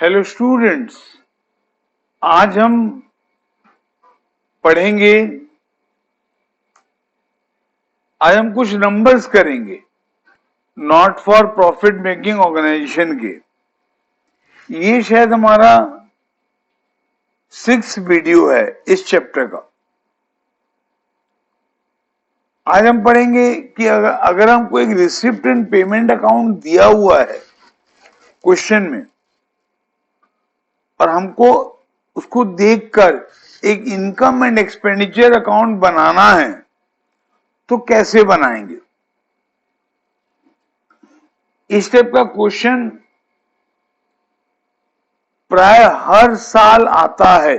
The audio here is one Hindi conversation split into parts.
हेलो स्टूडेंट्स, आज हम पढ़ेंगे, आज हम कुछ नंबर्स करेंगे not for profit making organisation के। ये शायद हमारा 6th वीडियो है इस चैप्टर का। आज हम पढ़ेंगे कि अगर हमको एक रिसिप्ट एंड पेमेंट अकाउंट दिया हुआ है क्वेश्चन में और हमको उसको देखकर एक इनकम एंड एक्सपेंडिचर अकाउंट बनाना है तो कैसे बनाएंगे। इस टाइप का क्वेश्चन प्राय हर साल आता है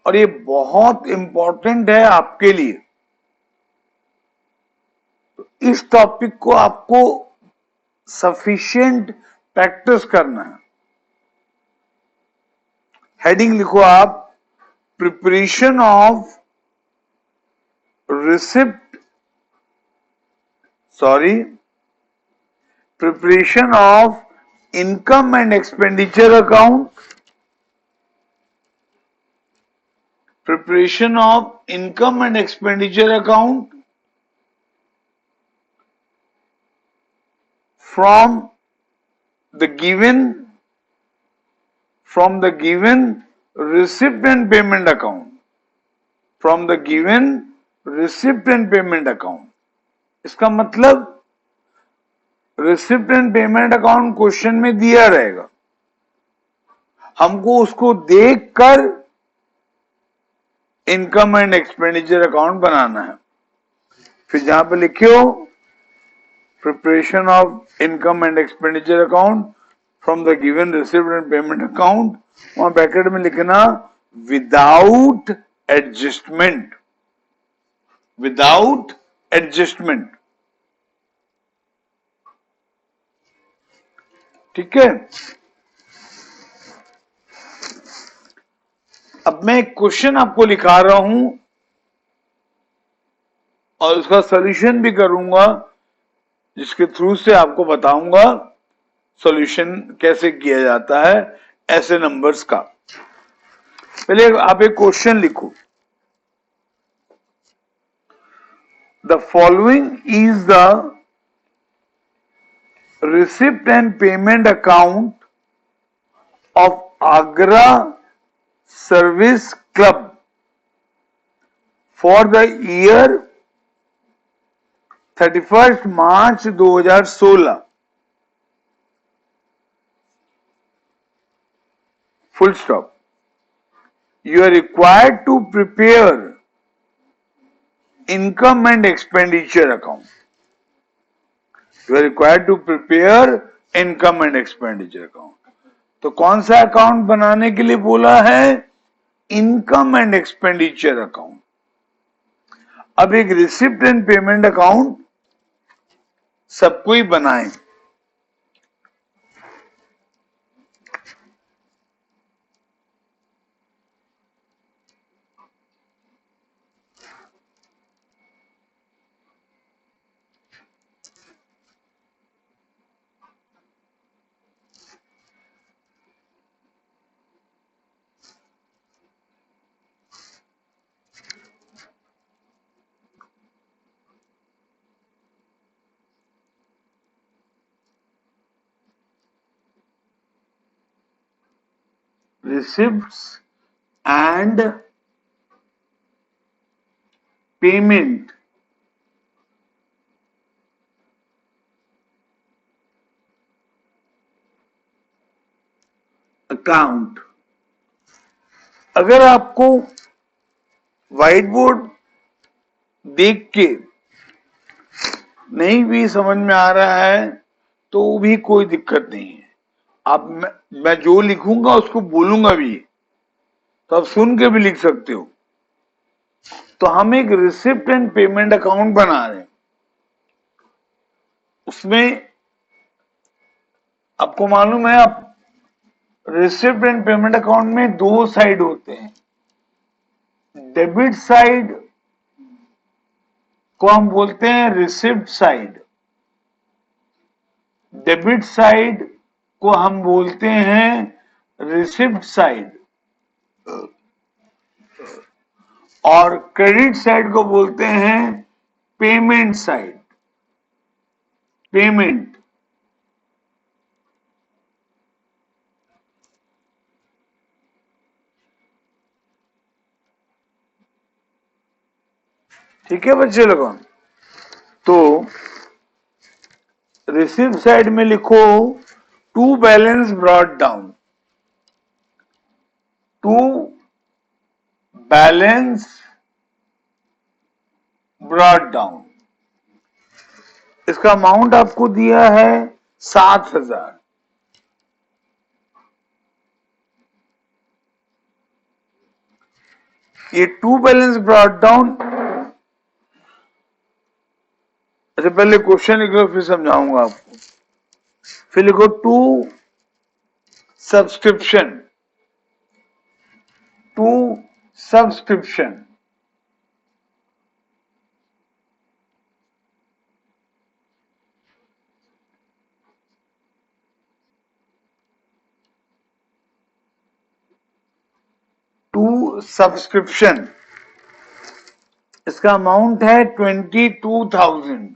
और ये बहुत इंपॉर्टेंट है आपके लिए। तो इस टॉपिक को आपको सफिशिएंट प्रैक्टिस करना है। हेडिंग लिखो आप, preparation of preparation of income and expenditure account, preparation of income and expenditure account from the given receipt and payment account, from the given receipt and payment account। इसका मतलब receipt and payment account question में दिया रहेगा, हमको उसको देखकर इनकम एंड एक्सपेंडिचर अकाउंट बनाना है। फिर जहां पे लिखियो preparation of income and expenditure account from the given received and payment account, वहां ब्रैकेट में लिखना विदाउट एडजस्टमेंट, विदाउट एडजस्टमेंट। ठीक है। अब मैं एक क्वेश्चन आपको लिखा रहा हूं और उसका सॉल्यूशन भी करूंगा, जिसके थ्रू से आपको बताऊंगा सॉल्यूशन कैसे किया जाता है ऐसे नंबर्स का। पहले आप एक क्वेश्चन लिखो, the following is the receipt and payment account of Agra service club for the year 31 March 2016, full stop। You are required to prepare income and expenditure account. You are required to prepare income and expenditure account। तो कौन सा अकाउंट बनाने के लिए बोला है? Income and expenditure account. अब एक रिसिप्ट एंड पेमेंट अकाउंट सबको ही बनाएं। Receipts and payment account. अगर आपको व्हाइट बोर्ड देख के नहीं भी समझ में आ रहा है तो भी कोई दिक्कत नहीं है। आप मैं जो लिखूंगा उसको बोलूंगा भी, तो आप सुन के भी लिख सकते हो। तो हम एक रिसिप्ट एंड पेमेंट अकाउंट बना रहे हैं। उसमें आपको मालूम है, आप रिसिप्ट एंड पेमेंट अकाउंट में दो साइड होते हैं। डेबिट साइड को हम बोलते हैं रिसिप्ट साइड, डेबिट साइड को हम बोलते हैं रिसिप्ट साइड और क्रेडिट साइड को बोलते हैं पेमेंट साइड, पेमेंट। ठीक है बच्चे लोगों, तो रिसिप्ट साइड में लिखो to balance brought down, to balance brought down. इसका अमाउंट आपको दिया है 7,000। ये टू बैलेंस ब्रॉट डाउन, अच्छा पहले क्वेश्चन लिखो फिर समझाऊंगा आपको। फिर लिखो to subscription, to subscription. To subscription, इसका अमाउंट है 22,000,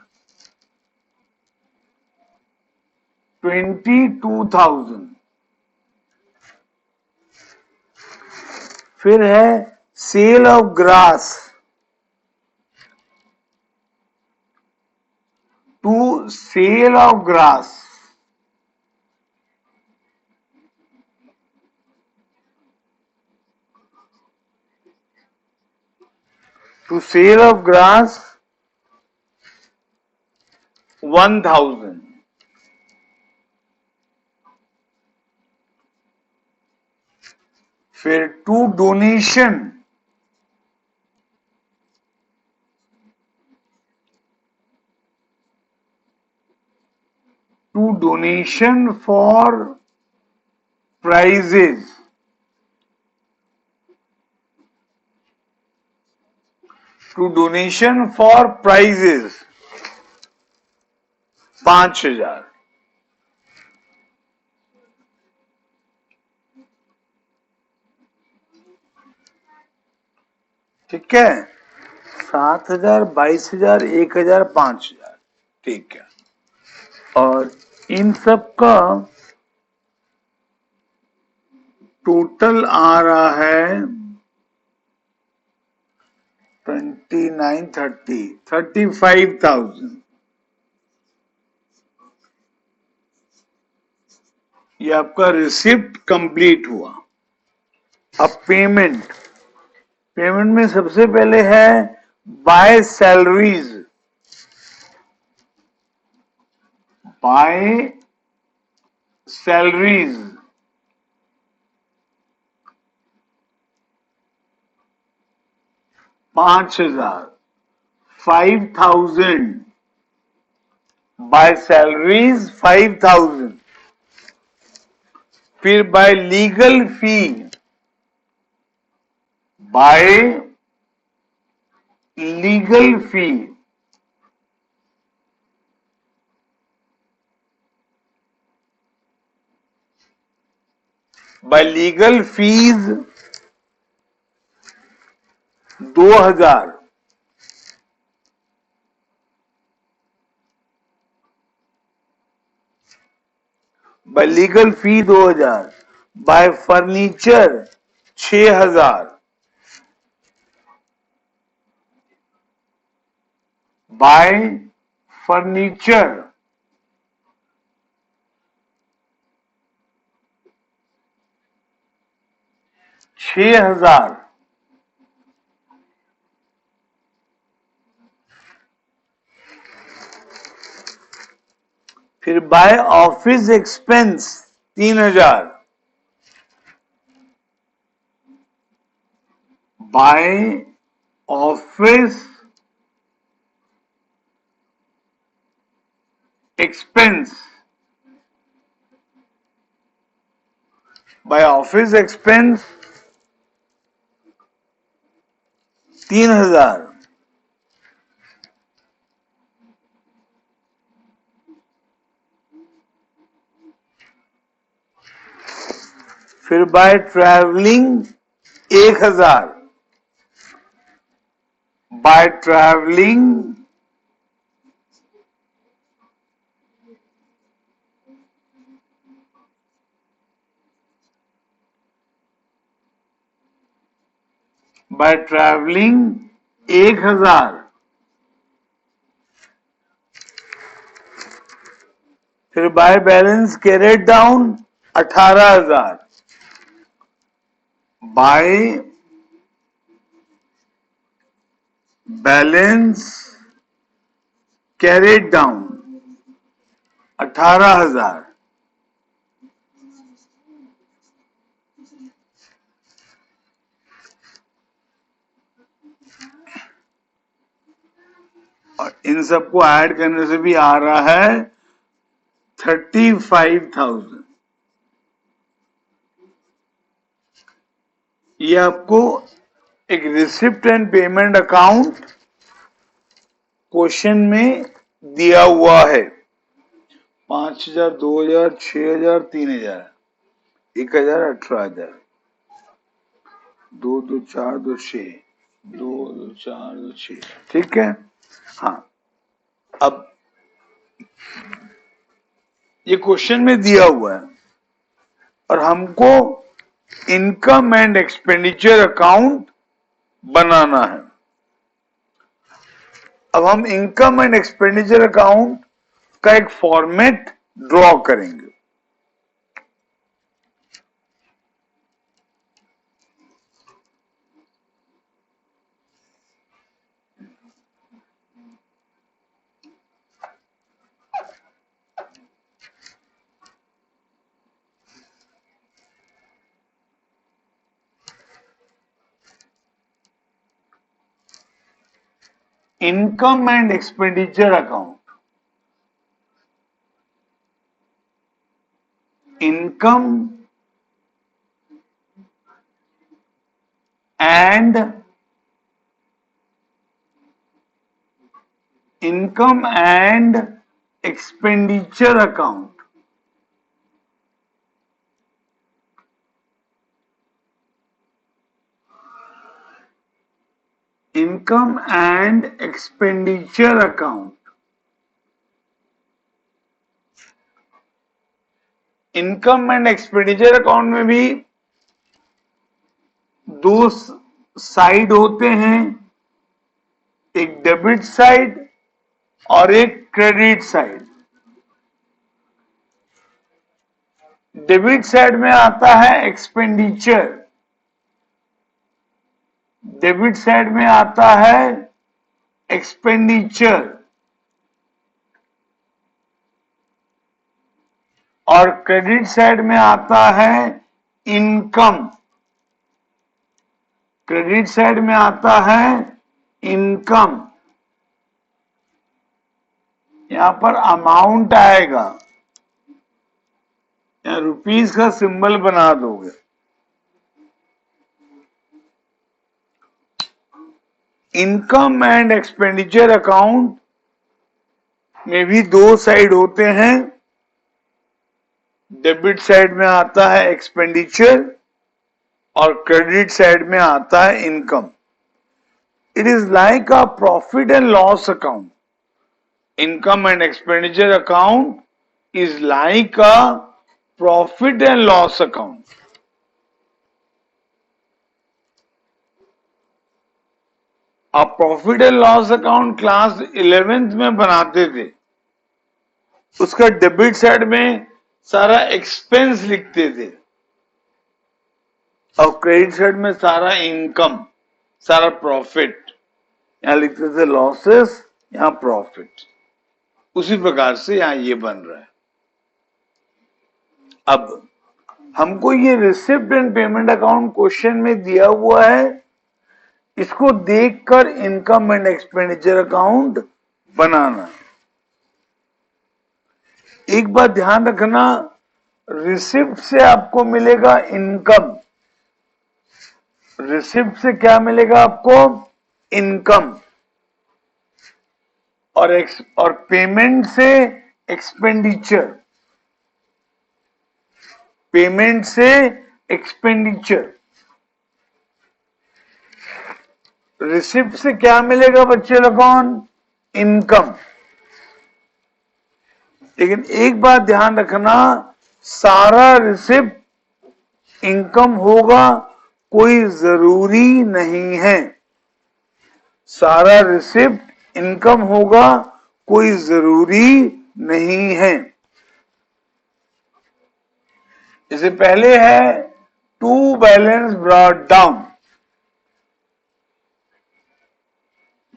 22,000। फिर है sale of grass, to sale of grass, to sale of grass 1,000। फिर to donation, to donation for prizes, to donation for prizes 5,000। ठीक है, 7,000, 22,000, 1,000, 5,000। ठीक है, और इन सब का टोटल आ रहा है 29, 30, 35,000। ये आपका रिसिप्ट कंप्लीट हुआ। अब पेमेंट, पेमेंट में सबसे पहले है by salaries, by salaries, $5,000, 5,000 by salaries 5,000। फिर by legal fee, by legal fee by legal fees 2,000। By legal fee 2,000, by furniture 6,000, by furniture 6,000। फिर by office expense 3,000, by office expense, by office expense 3,000। फिर by travelling 1000, by travelling by travelling 1000, फिर by balance carried down 18,000, by balance carried down 18,000, और इन सबको ऐड करने से भी आ रहा है 35,000। ये आपको एक receipt and payment account question में दिया हुआ है। 5,000, 2,000, 6,000, 3,000, 1,000, 18,000, 2 2 4 2 6, 2 2 4 2 6, ठीक है। हाँ, अब ये क्वेश्चन में दिया हुआ है और हमको इनकम एंड एक्सपेंडिचर अकाउंट बनाना है। अब हम इनकम एंड एक्सपेंडिचर अकाउंट का एक फॉर्मेट ड्रॉ करेंगे। Income and expenditure account, income and expenditure account, income and expenditure account, income and expenditure account में भी दो साइड होते हैं, एक डेबिट साइड और एक क्रेडिट साइड। डेबिट साइड में आता है एक्सपेंडिचर, डेबिट साइड में आता है एक्सपेंडिचर, और क्रेडिट साइड में आता है इनकम। क्रेडिट साइड में आता है इनकम। यहां पर अमाउंट आएगा, यहां रुपीस का सिंबल बना दोगे। इनकम एंड एक्सपेंडिचर अकाउंट में भी दो साइड होते हैं, डेबिट साइड में आता है एक्सपेंडिचर और क्रेडिट साइड में आता है income. It is like a profit and loss account. Income and expenditure account is like a profit and loss account. आप profit and loss account class 11th में बनाते थे। उसका डेबिट साइड में सारा एक्सपेंस लिखते थे और क्रेडिट साइड में सारा इनकम, सारा प्रॉफिट। यहां लिखते थे लॉसेस, यहां प्रॉफिट। उसी प्रकार से यहां ये बन रहा है। अब हमको ये receipt and payment account question में दिया हुआ है, इसको देखकर इनकम एंड एक्सपेंडिचर अकाउंट बनाना। एक बात ध्यान रखना, रिसिप्ट से आपको मिलेगा इनकम, रिसिप्ट से क्या मिलेगा आपको? इनकम। और पेमेंट से एक्सपेंडिचर, पेमेंट से एक्सपेंडिचर। रिसिप्ट से क्या मिलेगा बच्चे लोगों? इनकम। लेकिन एक बात ध्यान रखना, सारा रिसिप्ट इनकम होगा कोई जरूरी नहीं है। सारा रिसिप्ट इनकम होगा कोई जरूरी नहीं है। इससे पहले है to balance brought down.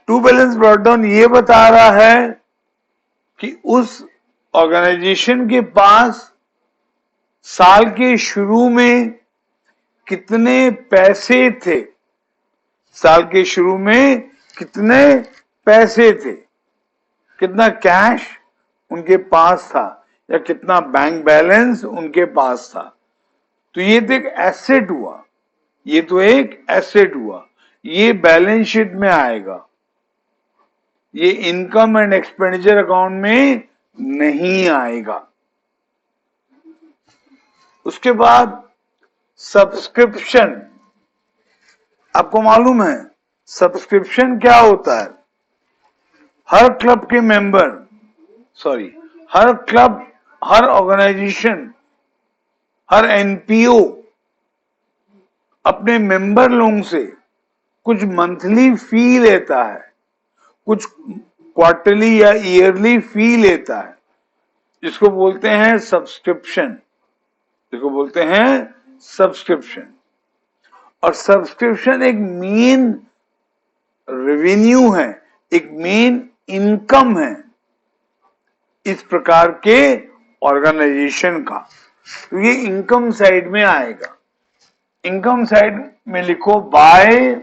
To balance brought down ये बता रहा है कि उस ऑर्गेनाइजेशन के पास साल के शुरू में कितने पैसे थे, साल के शुरू में कितने पैसे थे, कितना कैश उनके पास था या कितना बैंक बैलेंस उनके पास था। तो ये तो एक एसेट हुआ, ये तो एक एसेट हुआ, ये बैलेंस शीट में आएगा, ये इनकम एंड एक्सपेंडिचर अकाउंट में नहीं आएगा। उसके बाद सब्सक्रिप्शन। आपको मालूम है सब्सक्रिप्शन क्या होता है? हर क्लब के मेंबर, हर क्लब, हर ऑर्गेनाइजेशन, हर एनपीओ अपने मेंबर लोगों से कुछ मंथली फी लेता है, कुछ क्वार्टरली या ईयरली फी लेता है, जिसको बोलते हैं सब्सक्रिप्शन, जिसको बोलते हैं सब्सक्रिप्शन। और सब्सक्रिप्शन एक मेन रेवेन्यू है, एक मेन इनकम है इस प्रकार के ऑर्गेनाइजेशन का। तो ये इनकम साइड में आएगा। इनकम साइड में लिखो बाय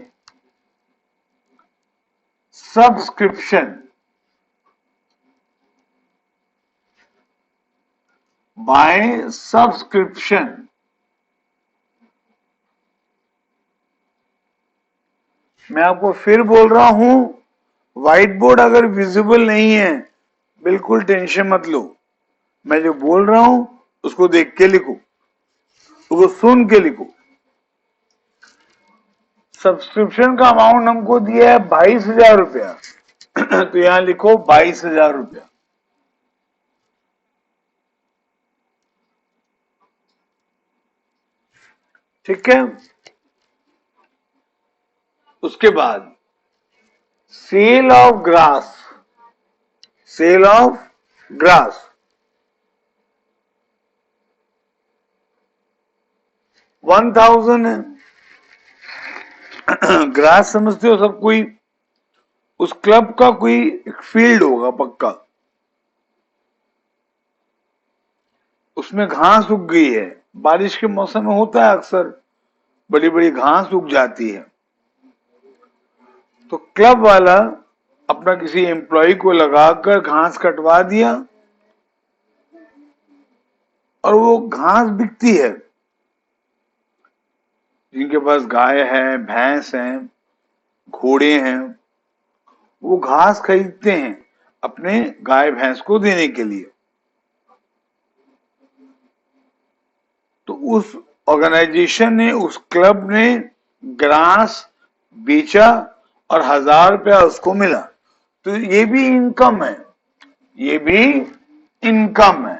सब्सक्रिप्शन, बाय सब्सक्रिप्शन। मैं आपको फिर बोल रहा हूं, व्हाइट बोर्ड अगर विजिबल नहीं है बिल्कुल टेंशन मत लो, मैं जो बोल रहा हूं उसको देख के लिखो, उसको सुन के लिखो। सब्सक्रिप्शन का अमाउंट हमको दिया है 22,000 रुपया, तो यहां लिखो 22,000 रुपया। ठीक है। उसके बाद sale of grass, sale of grass 1,000 है। ग्रास समझते हो सब कोई? उस क्लब का कोई एक फील्ड होगा पक्का, उसमें घास उग गई है, बारिश के मौसम में होता है अक्सर, बड़ी बड़ी घास उग जाती है। तो क्लब वाला अपना किसी एम्प्लॉय को लगाकर घास कटवा दिया और वो घास बिकती है। जिनके पास गाय है, भैंस है, घोड़े हैं, वो घास खरीदते हैं अपने गाय भैंस को देने के लिए। तो उस ऑर्गेनाइजेशन ने, उस क्लब ने ग्रास बेचा और 1,000 रुपया उसको मिला। तो ये भी इनकम है, ये भी इनकम है।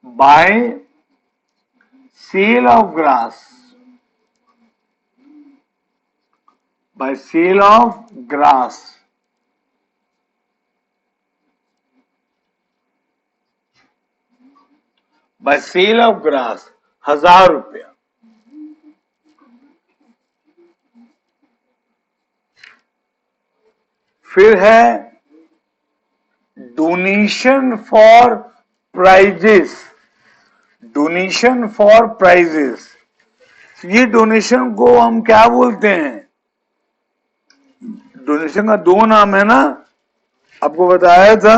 By sale of grass, by sale of grass, by sale of grass 1,000 रुपया। फिर है donation for prizes, donation for prizes. ये डोनेशन को हम क्या बोलते हैं? डोनेशन का दो नाम है ना, आपको बताया था,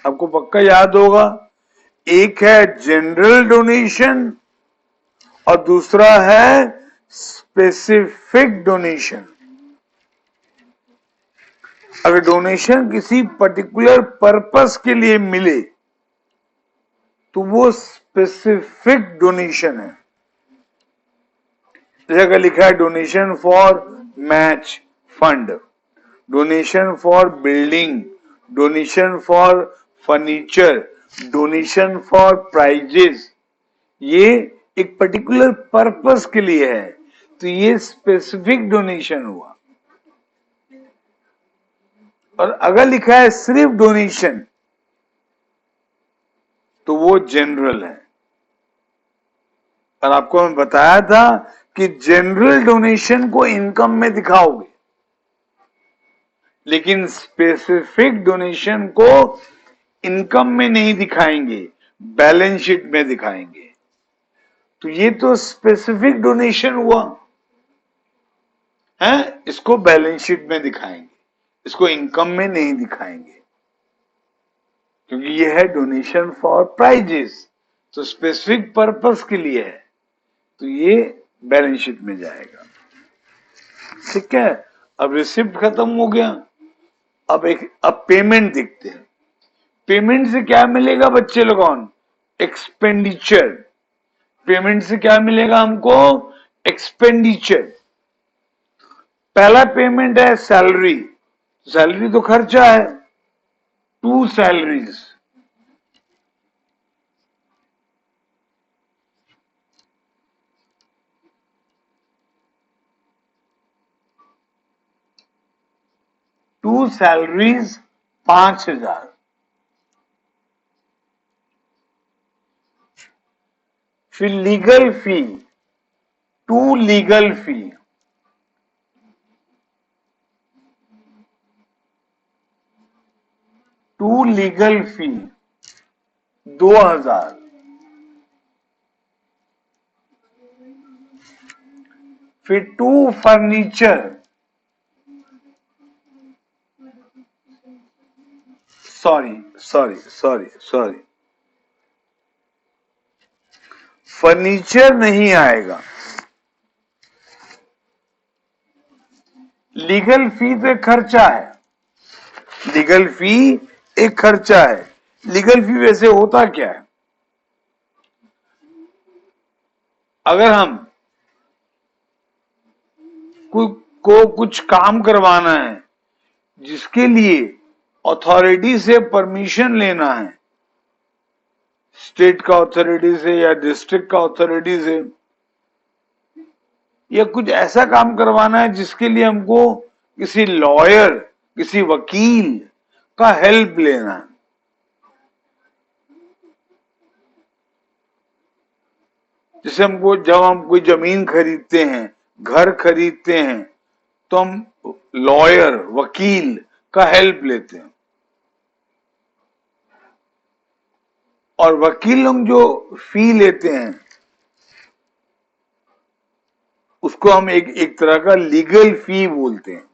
आपको पक्का याद होगा। एक है जनरल डोनेशन और दूसरा है स्पेसिफिक डोनेशन। अगर डोनेशन किसी पर्टिकुलर पर्पस के लिए मिले तो वो स्पेसिफिक डोनेशन है। जगह लिखा है donation for match fund, donation for building, donation for furniture, donation for prizes, ये एक पर्टिकुलर पर्पस के लिए है, तो ये स्पेसिफिक डोनेशन हुआ। और अगर लिखा है सिर्फ डोनेशन तो वो जनरल है। और आपको मैं बताया था कि जनरल डोनेशन को इनकम में दिखाओगे, लेकिन स्पेसिफिक डोनेशन को इनकम में नहीं दिखाएंगे, बैलेंस शीट में दिखाएंगे। तो ये तो स्पेसिफिक डोनेशन हुआ है, इसको बैलेंस शीट में दिखाएंगे, इसको इनकम में नहीं दिखाएंगे, क्योंकि ये है डोनेशन फॉर प्राइजेस, तो स्पेसिफिक पर्पस के लिए है, तो ये बैलेंस शीट में जाएगा। ठीक है, अब रिसिप्ट खत्म हो गया, अब पेमेंट देखते हैं। पेमेंट से क्या मिलेगा बच्चे लोगों? एक्सपेंडिचर। पेमेंट से क्या मिलेगा हमको? एक्सपेंडिचर। पहला पेमेंट है सैलरी, सैलरी तो खर्चा है, 2 सैलरीज। To salaries 5,000। फिर legal fee, 2 legal fee, 2 legal fee 2,000। फिर 2 फर्नीचर, सॉरी, फर्नीचर नहीं आएगा। लीगल फी तो एक खर्चा है, लीगल फी एक खर्चा है। लीगल फी वैसे होता क्या है? अगर हम को कुछ काम करवाना है जिसके लिए अथॉरिटी से परमिशन लेना है, स्टेट का अथॉरिटी से या डिस्ट्रिक्ट का अथॉरिटी से, या कुछ ऐसा काम करवाना है जिसके लिए हमको किसी लॉयर, किसी वकील का हेल्प लेना है, जैसे हमको जब हम कोई जमीन खरीदते हैं, घर खरीदते हैं, तो हम लॉयर, वकील का हेल्प लेते हैं। और वकील लोग जो फी लेते हैं उसको हम एक तरह का लीगल फी बोलते हैं।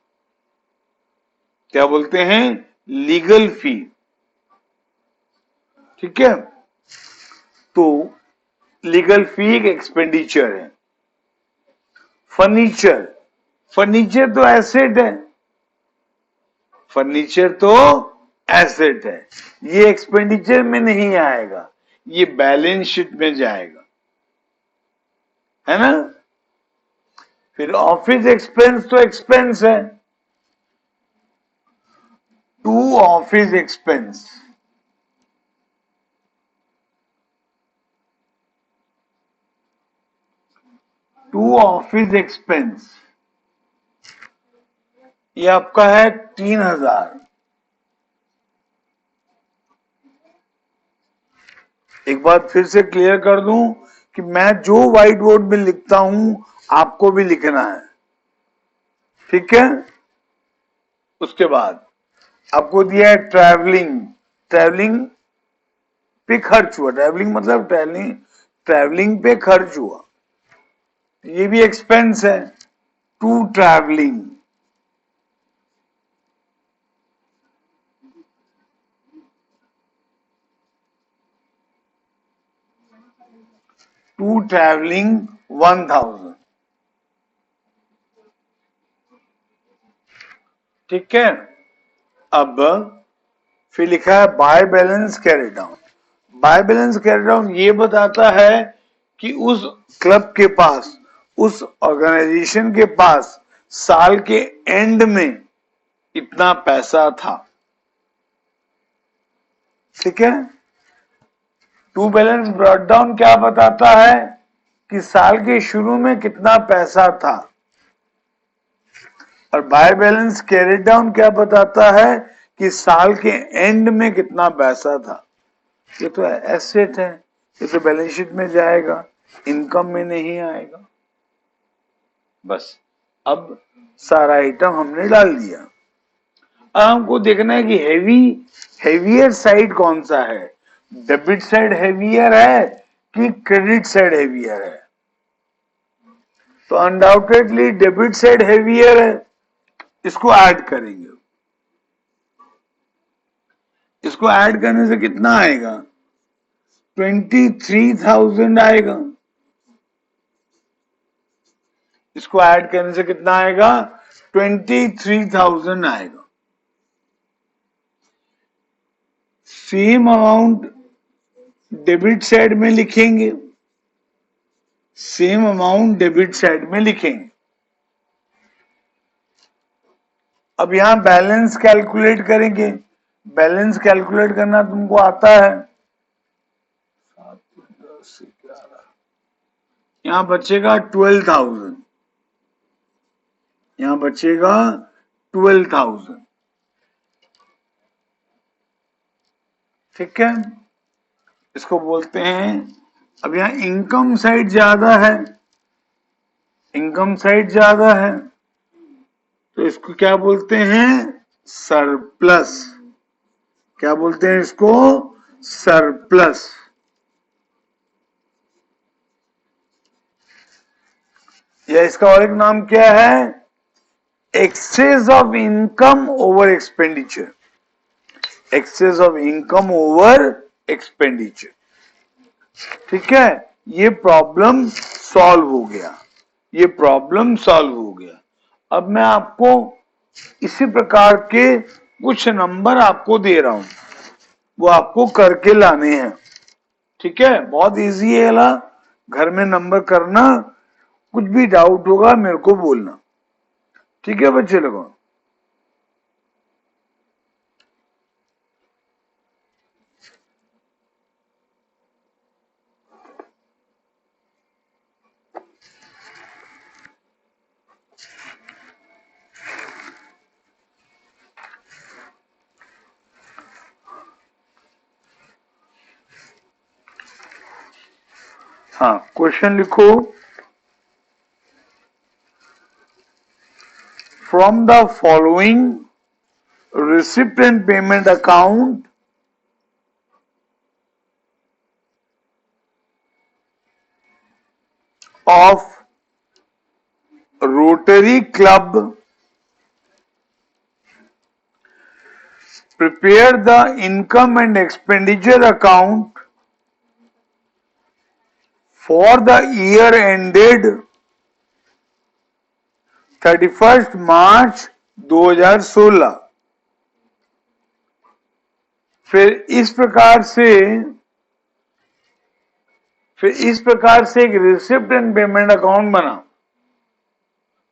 क्या बोलते हैं? लीगल फी। ठीक है, तो लीगल फी एक एक्सपेंडिचर है। फर्नीचर, फर्नीचर तो एसेट है, फर्नीचर तो एसेट है, ये एक्सपेंडिचर में नहीं आएगा, ये बैलेंस शीट में जाएगा, है ना। फिर ऑफिस एक्सपेंस तो एक्सपेंस है, 2 office expense, to office expense, ये आपका है 3,000। एक बात फिर से क्लियर कर दूं कि मैं जो व्हाइट बोर्ड में लिखता हूं आपको भी लिखना है, ठीक है। उसके बाद आपको दिया है ट्रैवलिंग, ट्रैवलिंग पे खर्च हुआ, ट्रैवलिंग मतलब ट्रैवलिंग पे खर्च हुआ, ये भी एक्सपेंस है, टू ट्रैवलिंग। To travelling 1,000। ठीक है, अब फिर लिखा है by balance carry down. By balance carry down ये बताता है कि उस क्लब के पास, उस ऑर्गेनाइजेशन के पास साल के एंड में इतना पैसा था। ठीक है। टू बैलेंस ब्रॉट डाउन क्या बताता है कि साल के शुरू में कितना पैसा था, और बाय बैलेंस कैरी डाउन क्या बताता है कि साल के एंड में कितना पैसा था। ये तो एसेट है, ये तो बैलेंस शीट में जाएगा, इनकम में नहीं आएगा। बस अब सारा आइटम हमने डाल दिया। अब हमको देखना है कि हेवियर साइड कौन सा है, डेबिट साइड हेवियर है कि क्रेडिट साइड हेवियर है। तो अनडाउटेडली डेबिट साइड हेवियर है, इसको ऐड करेंगे। इसको ऐड करने से कितना आएगा, 23,000 आएगा। इसको ऐड करने से कितना आएगा, 23,000 आएगा। सेम अमाउंट डेबिट साइड में लिखेंगे, सेम अमाउंट डेबिट साइड में लिखेंगे। अब यहां बैलेंस कैलकुलेट करेंगे। बैलेंस कैलकुलेट करना तुमको आता है। 7, 10, 11, यहां बचेगा 12,000, यहां बचेगा 12,000। ठीक है, इसको बोलते हैं। अब यहां इनकम साइड ज्यादा है, इनकम साइड ज्यादा है, तो इसको क्या बोलते हैं, सरप्लस। क्या बोलते हैं इसको, सरप्लस। या इसका और एक नाम क्या है, excess of income over expenditure. Excess of income over expenditure. ठीक है, ये प्रॉब्लम सॉल्व हो गया, ये प्रॉब्लम सॉल्व हो गया। अब मैं आपको इसी प्रकार के कुछ नंबर आपको दे रहा हूं, वो आपको करके लाने हैं। ठीक है, बहुत इजी है ना, घर में नंबर करना। कुछ भी डाउट होगा मेरे को बोलना। ठीक है बच्चे लोगों, हाँ क्वेश्चन लिखो। From the following receipt and payment account of Rotary Club, prepare the income and expenditure account for the year ended 31st March 2016। फिर इस प्रकार से एक रिसिप्ट एंड पेमेंट अकाउंट बनाओ,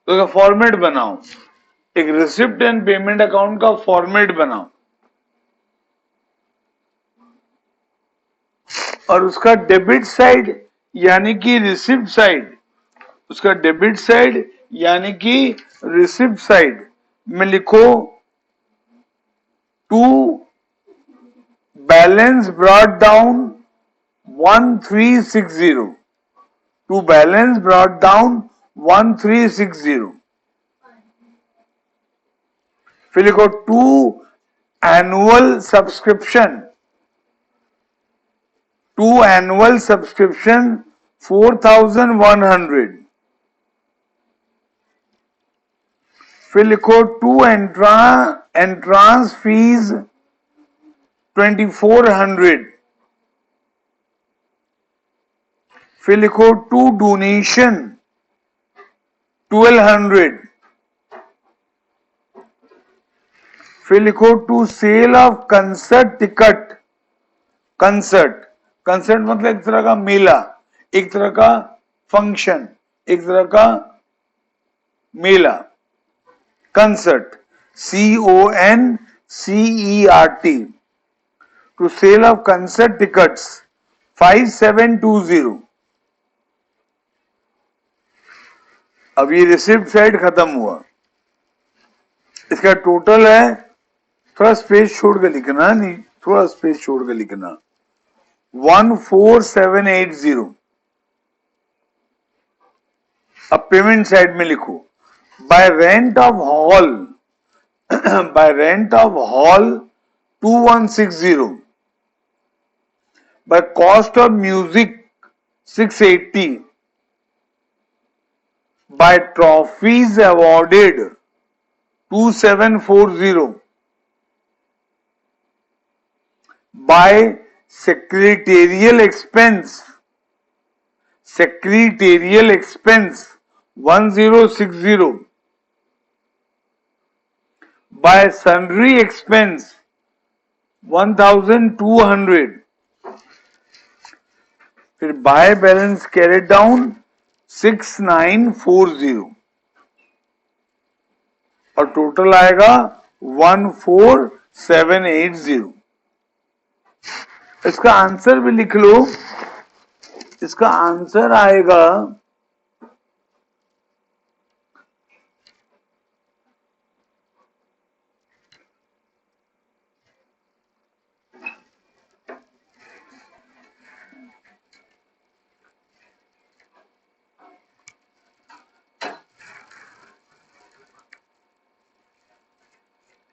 तो फॉर्मेट बनाओ, एक रिसिप्ट एंड पेमेंट अकाउंट का फॉर्मेट बनाओ, और उसका डेबिट साइड यानी कि रिसिप्ट साइड, उसका डेबिट साइड यानी कि रिसिप्ट साइड में लिखो to balance brought down 1360, to balance brought down 1360। फिर लिखो to annual subscription, to annual subscription 4100। फिर लिखो टू एंट्रांस फीस 2400। फिर लिखो टू डोनेशन 1200। फिर लिखो to sale of concert ticket, concert concert मतलब एक तरह का मेला, एक तरह का फंक्शन, एक तरह का मेला, concert, CONCERT, to sale of concert tickets 5720। अब ये रिसिप्ट साइड खत्म हुआ, इसका टोटल है, थोड़ा स्पेस छोड़ के लिखना, नहीं थोड़ा स्पेस छोड़ के लिखना, 14780। अब पेमेंट साइड में लिखो, by rent of hall, by rent of hall 2160, by cost of music 680, by trophies awarded 2740, by secretarial expense 1060, by sundry expense 1200, फिर by balance carried down 6940, और टोटल आएगा 14780। इसका आंसर भी लिख लो, इसका आंसर आएगा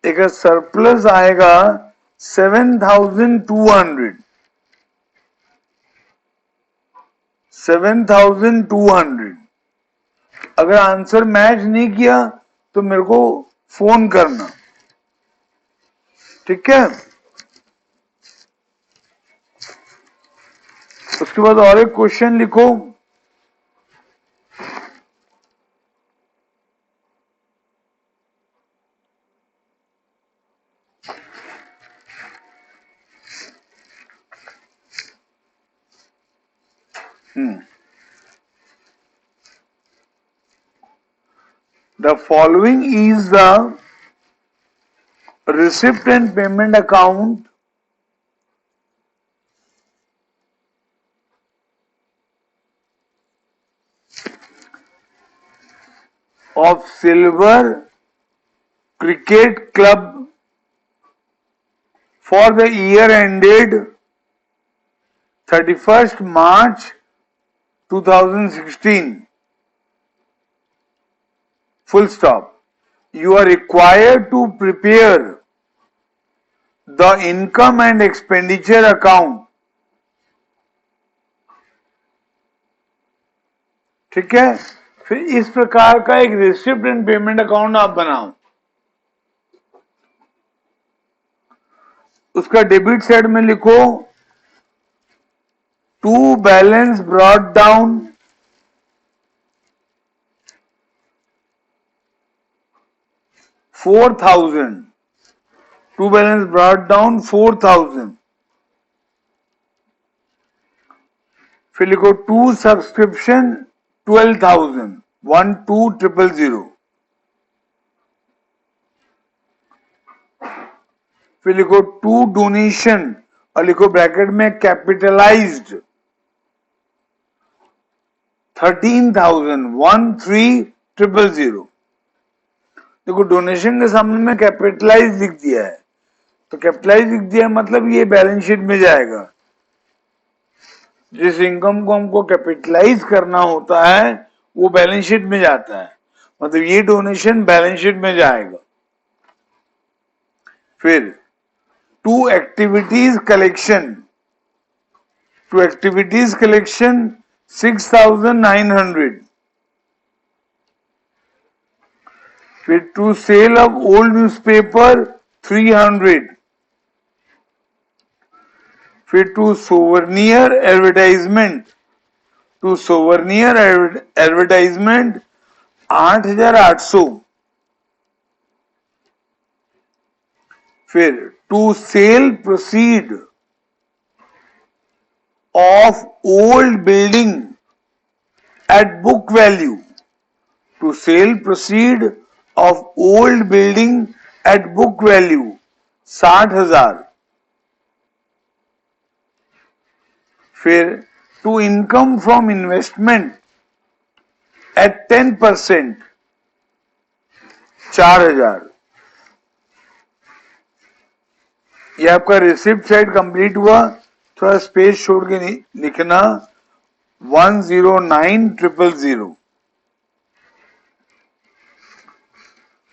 एक सरप्लस आएगा 7200, 7200। अगर आंसर मैच नहीं किया तो मेरे को फोन करना, ठीक है। उसके बाद और एक क्वेश्चन लिखो, the following is the receipt and payment account of Silver Cricket Club for the year ended 31st March 2016. Full stop. You are required to prepare the income and expenditure account. ठीक है, फिर इस प्रकार का एक रिसिप्ट एंड पेमेंट अकाउंट आप बनाओ। उसका डेबिट साइड में लिखो, to balance brought down 4000, to balance brought down 4000, फिर लिखो टू सब्सक्रिप्शन 12,000, 12,000, फिर लिखो टू डोनेशन और लिखो ब्रैकेट में कैपिटलाइज्ड 13,000, 13,000। देखो डोनेशन के सामने में कैपिटलाइज लिख दिया है, तो कैपिटलाइज लिख दिया मतलब ये बैलेंस शीट में जाएगा। जिस इनकम को हमको कैपिटलाइज करना होता है वो बैलेंस शीट में जाता है, मतलब ये डोनेशन बैलेंस शीट में जाएगा। फिर to activities collection, to activities collection 6,900, फिर to sale of old newspaper 300, फिर to souvenir advertisement, to souvenir advertisement 8,800, फिर to sale proceed of old building at book value. To sale proceed of old building at book value 60,000. फिर to income from investment at 10% 4,000. ये आपका रिसिप्ट साइड कंप्लीट हुआ. थोड़ा स्पेस छोड़ के लिखना 109,000.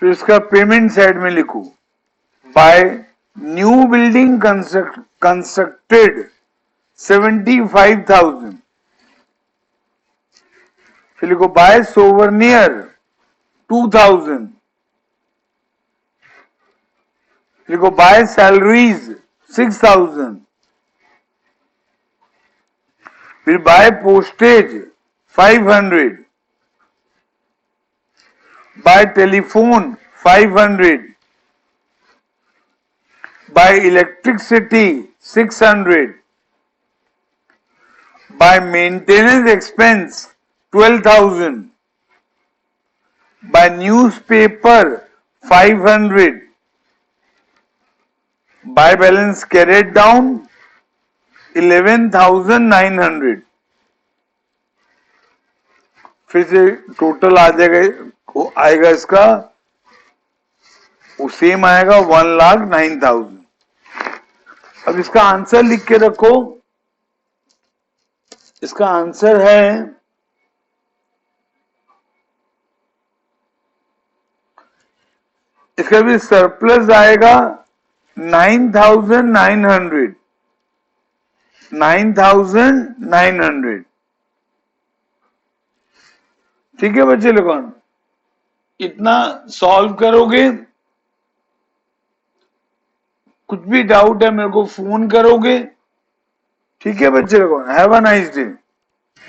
फिर इसका पेमेंट साइड में लिखू बाय न्यू बिल्डिंग कंस्ट्रक्टेड 75,000. फिर लिखो बाय सोवरनियर 2,000. लिखो बाय सैलरीज 6,000. फिर by postage 500. By telephone 500. By electricity 600. By maintenance expense 12,000. By newspaper 500. By balance carried down 11,900. फिर से टोटल आ आएगा इसका वो सेम आएगा 1,09,000. अब इसका आंसर लिख के रखो. इसका आंसर है इसका भी सरप्लस आएगा 9,900. 9,900. ठीक है बच्चे लोगों, इतना सॉल्व करोगे. कुछ भी डाउट है मेरे को फोन करोगे. ठीक है बच्चे लोगों, हैव अ नाइस डे.